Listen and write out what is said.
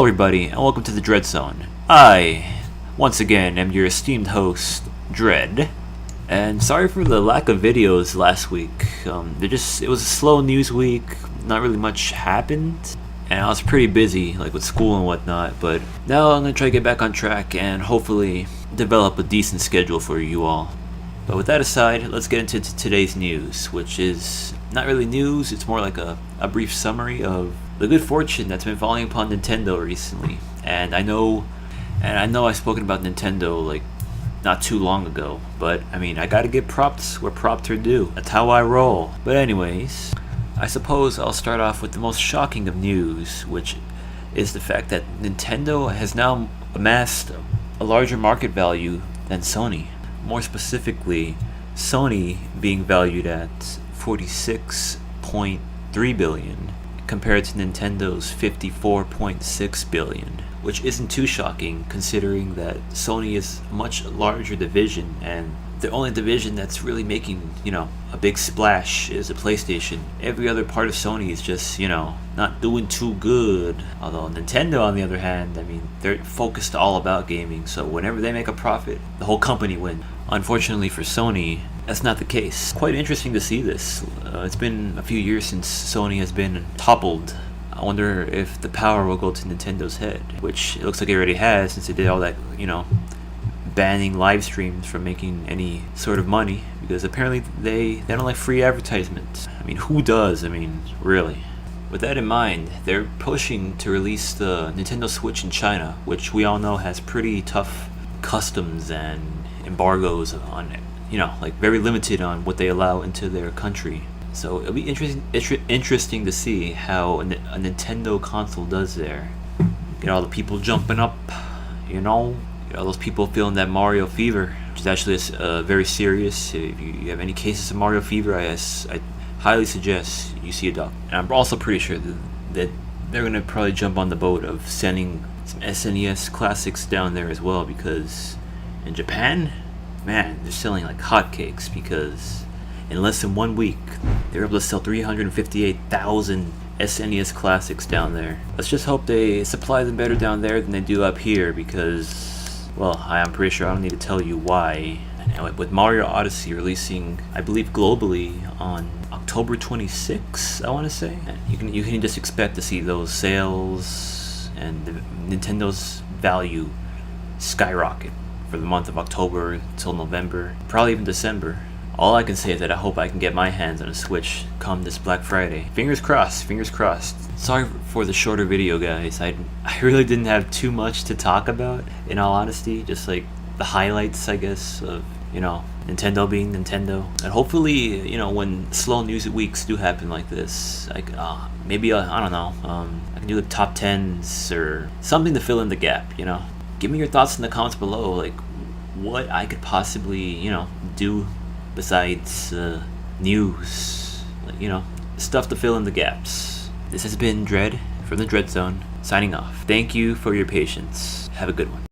Hello everybody, and welcome to the Dread Zone. I, once again, am your esteemed host, Dread. And sorry for the lack of videos last week. It was a slow news week, not really much happened. And I was pretty busy, like with school and whatnot, but now I'm going to try to get back on track and hopefully develop a decent schedule for you all. But with that aside, let's get into today's news, which is not really news, it's more like a brief summary of the good fortune that's been falling upon Nintendo recently. And I know I've spoken about Nintendo like not too long ago, but I mean, I gotta give props where props are due. That's how I roll. But anyways, I suppose I'll start off with the most shocking of news, which is the fact that Nintendo has now amassed a larger market value than Sony. More specifically, Sony being valued at $46.3 billion compared to Nintendo's $54.6 billion, which isn't too shocking considering that Sony is a much larger division, and the only division that's really making, a big splash is the PlayStation. Every other part of Sony is just, not doing too good. Although Nintendo, on the other hand, they're focused all about gaming, so whenever they make a profit, the whole company wins. Unfortunately for Sony, that's not the case. Quite interesting to see this. It's been a few years since Sony has been toppled. I wonder if the power will go to Nintendo's head, which it looks like it already has, since they did all that, banning live streams from making any sort of money, because apparently they don't like free advertisements. Who does? Really. With that in mind, they're pushing to release the Nintendo Switch in China, which we all know has pretty tough customs and embargoes on it. Very limited on what they allow into their country. So it'll be interesting to see how a Nintendo console does there. Get all the people jumping up, get all those people feeling that Mario fever, which is actually very serious. If you have any cases of Mario fever, I highly suggest you see a doctor. And I'm also pretty sure that they're going to probably jump on the boat of sending some SNES classics down there as well, because in Japan, man, they're selling like hotcakes, because in less than 1 week, they were able to sell 358,000 SNES classics down there. Let's just hope they supply them better down there than they do up here, because, well, I'm pretty sure I don't need to tell you why. And with Mario Odyssey releasing, I believe globally on October 26th, I want to say, you can just expect to see those sales and Nintendo's value skyrocket for the month of October till November, probably even December. All I can say is that I hope I can get my hands on a Switch come this Black Friday. Fingers crossed, fingers crossed. Sorry for the shorter video, guys. I really didn't have too much to talk about, in all honesty. Just like the highlights, I guess, of, Nintendo being Nintendo. And hopefully, when slow news weeks do happen like this, maybe, I don't know, I can do the top 10s or something to fill in the gap, Give me your thoughts in the comments below, like what I could possibly, do besides news, stuff to fill in the gaps. This has been Dread from the Dread Zone, signing off. Thank you for your patience. Have a good one.